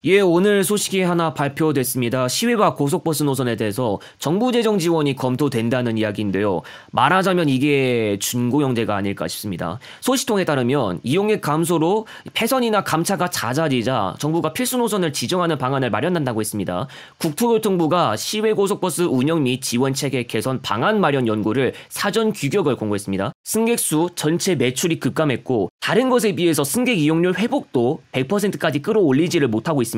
예, 오늘 소식이 하나 발표됐습니다. 시외과 고속버스 노선에 대해서 정부 재정 지원이 검토된다는 이야기인데요. 말하자면 이게 준고용제가 아닐까 싶습니다. 소식통에 따르면 이용객 감소로 폐선이나 감차가 잦아지자 정부가 필수 노선을 지정하는 방안을 마련한다고 했습니다. 국토교통부가 시외 고속버스 운영 및 지원 체계 개선 방안 마련 연구를 사전 규격을 공고했습니다. 승객 수, 전체 매출이 급감했고 다른 것에 비해서 승객 이용률 회복도 100%까지 끌어올리지를 못하고 있습니다.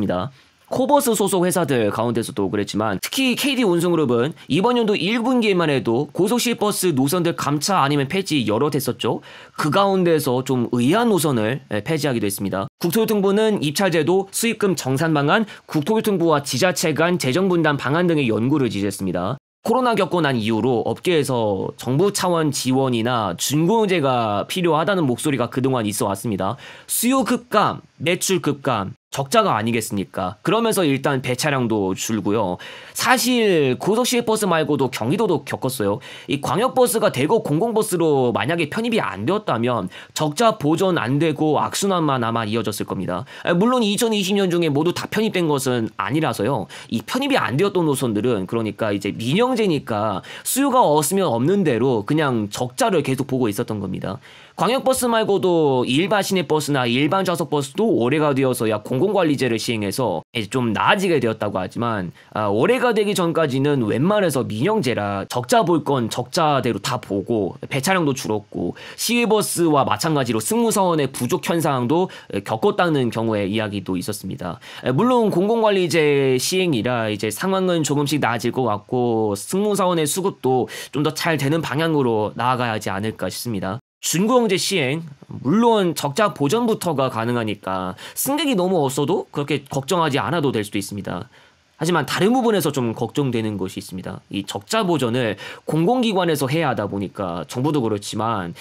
코버스 소속 회사들 가운데서도 그랬지만 특히 KD운송그룹은 이번 연도 1분기에만 해도 고속시외버스 노선들 감차 아니면 폐지 여럿 했었죠. 그 가운데서 좀 의아한 노선을 폐지하기도 했습니다. 국토교통부는 입찰제도, 수익금 정산 방안, 국토교통부와 지자체 간 재정분담 방안 등의 연구를 지시했습니다. 코로나 겪고 난 이후로 업계에서 정부 차원 지원이나 준공제가 필요하다는 목소리가 그동안 있어 왔습니다. 수요 급감, 매출 급감, 적자가 아니겠습니까? 그러면서 일단 배차량도 줄고요. 사실 고속시외버스 말고도 경기도도 겪었어요. 이 광역버스가 대거 공공버스로 만약에 편입이 안 되었다면 적자 보전 안 되고 악순환만 아마 이어졌을 겁니다. 물론 2020년 중에 모두 다 편입된 것은 아니라서요. 이 편입이 안 되었던 노선들은 그러니까 이제 민영제니까 수요가 없으면 없는 대로 그냥 적자를 계속 보고 있었던 겁니다. 광역버스 말고도 일반 시내버스나 일반 좌석버스도 올해가 되어서야 공공관리제를 시행해서 좀 나아지게 되었다고 하지만 올해가 되기 전까지는 웬만해서 민영제라 적자 볼 건 적자대로 다 보고 배차량도 줄었고 시외버스와 마찬가지로 승무사원의 부족 현상도 겪었다는 경우의 이야기도 있었습니다. 물론 공공관리제 시행이라 이제 상황은 조금씩 나아질 것 같고 승무사원의 수급도 좀 더 잘 되는 방향으로 나아가야 하지 않을까 싶습니다. 준공제 시행, 물론 적자 보전부터가 가능하니까 승객이 너무 없어도 그렇게 걱정하지 않아도 될 수도 있습니다. 하지만 다른 부분에서 좀 걱정되는 것이 있습니다. 이 적자 보전을 공공기관에서 해야 하다 보니까 정부도 그렇지만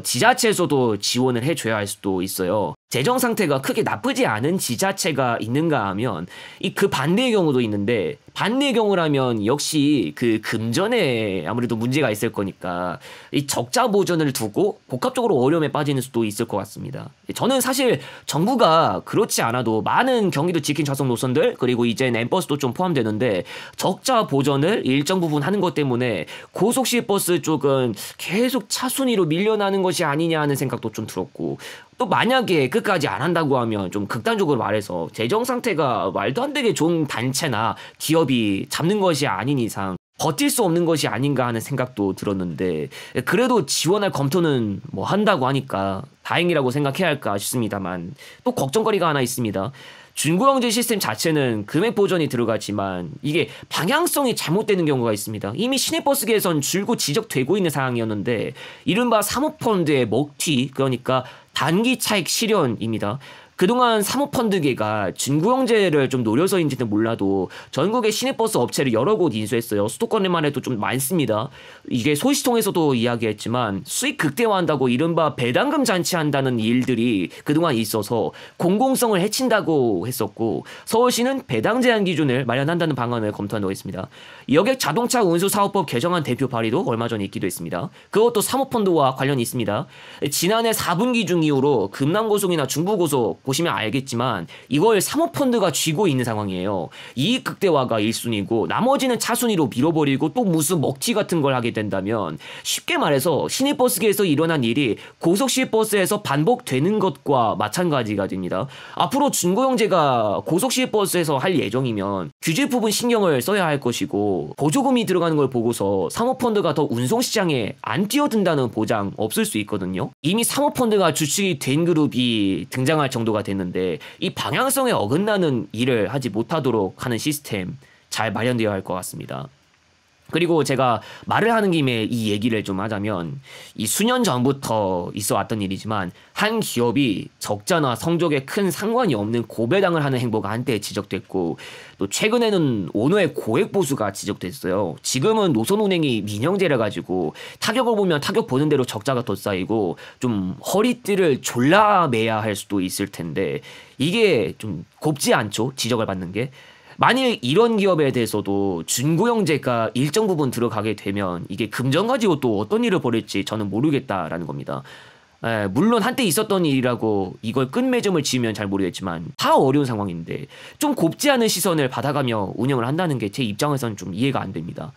지자체에서도 지원을 해줘야 할 수도 있어요. 재정 상태가 크게 나쁘지 않은 지자체가 있는가 하면 그 반대의 경우도 있는데 반대의 경우라면 역시 그 금전에 아무래도 문제가 있을 거니까 이 적자 보전을 두고 복합적으로 어려움에 빠지는 수도 있을 것 같습니다. 저는 사실 정부가 그렇지 않아도 많은 경기도 지킨 좌석 노선들 그리고 이제 N버스도 좀 포함되는데 적자 보전을 일정 부분 하는 것 때문에 고속시외버스 쪽은 계속 차순위로 밀려나는 것이 아니냐 하는 생각도 좀 들었고 또 만약에 끝까지 안 한다고 하면 좀 극단적으로 말해서 재정 상태가 말도 안 되게 좋은 단체나 기업이 잡는 것이 아닌 이상 버틸 수 없는 것이 아닌가 하는 생각도 들었는데 그래도 지원할 검토는 뭐 한다고 하니까 다행이라고 생각해야 할까 싶습니다만 또 걱정거리가 하나 있습니다. 준고용제 시스템 자체는 금액 보전이 들어가지만 이게 방향성이 잘못되는 경우가 있습니다. 이미 시내버스계에선 줄곧 지적되고 있는 상황이었는데 이른바 사모펀드의 먹튀 그러니까 단기 차익 실현입니다. 그동안 사모펀드계가 준고용제를 좀 노려서인지는 몰라도 전국의 시내버스 업체를 여러 곳 인수했어요. 수도권에만 해도 좀 많습니다. 이게 소식통에서도 이야기했지만 수익 극대화한다고 이른바 배당금 잔치한다는 일들이 그동안 있어서 공공성을 해친다고 했었고 서울시는 배당 제한 기준을 마련한다는 방안을 검토한다고 했습니다. 여객 자동차 운수사업법 개정안 대표 발의도 얼마 전에 있기도 했습니다. 그것도 사모펀드와 관련이 있습니다. 지난해 4분기 중 이후로 금남고속이나 중부고속 보시면 알겠지만 이걸 사모펀드가 쥐고 있는 상황이에요. 이익 극대화가 1순위고 나머지는 차순위로 밀어버리고 또 무슨 먹튀 같은 걸 하게 된다면 쉽게 말해서 시내버스계에서 일어난 일이 고속시외버스에서 반복되는 것과 마찬가지가 됩니다. 앞으로 준고용제가 고속시외버스에서 할 예정이면 규제 부분 신경을 써야 할 것이고 보조금이 들어가는 걸 보고서 사모펀드가 더 운송시장에 안 뛰어든다는 보장 없을 수 있거든요. 이미 사모펀드가 주축이 된 그룹이 등장할 정도가 됐는데 이 방향성에 어긋나는 일을 하지 못하도록 하는 시스템 잘 마련되어야 할 것 같습니다. 그리고 제가 말을 하는 김에 이 얘기를 좀 하자면 이 수년 전부터 있어 왔던 일이지만 한 기업이 적자나 성적에 큰 상관이 없는 고배당을 하는 행보가 한때 지적됐고 또 최근에는 오너의 고액 보수가 지적됐어요. 지금은 노선 운행이 민영제라 가지고 타격을 보면 타격 보는 대로 적자가 더 쌓이고 좀 허리띠를 졸라매야 할 수도 있을 텐데 이게 좀 곱지 않죠? 지적을 받는 게. 만일 이런 기업에 대해서도 준고용제가 일정 부분 들어가게 되면 이게 금전 가지고 또 어떤 일을 벌일지 저는 모르겠다라는 겁니다. 물론 한때 있었던 일이라고 이걸 끝맺음을 지으면 잘 모르겠지만 다 어려운 상황인데 좀 곱지 않은 시선을 받아가며 운영을 한다는 게 제 입장에서는 좀 이해가 안 됩니다.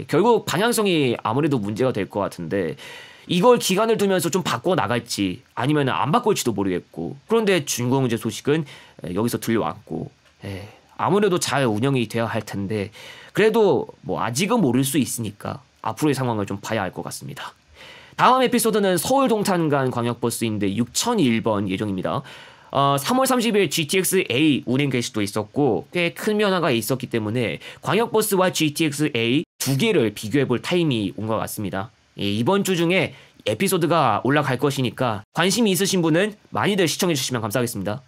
결국 방향성이 아무래도 문제가 될 것 같은데 이걸 기간을 두면서 좀 바꿔 나갈지 아니면 안 바꿀지도 모르겠고, 그런데 준공영제 소식은 여기서 들려왔고 아무래도 잘 운영이 돼야 할 텐데 그래도 뭐 아직은 모를 수 있으니까 앞으로의 상황을 좀 봐야 할 것 같습니다. 다음 에피소드는 서울 동탄간 광역버스인데 6001번 예정입니다. 3월 30일 GTX-A 운행 개시도 있었고 꽤 큰 변화가 있었기 때문에 광역버스와 GTX-A 두 개를 비교해볼 타임이 온 것 같습니다. 이번 주 중에 에피소드가 올라갈 것이니까 관심이 있으신 분은 많이들 시청해주시면 감사하겠습니다.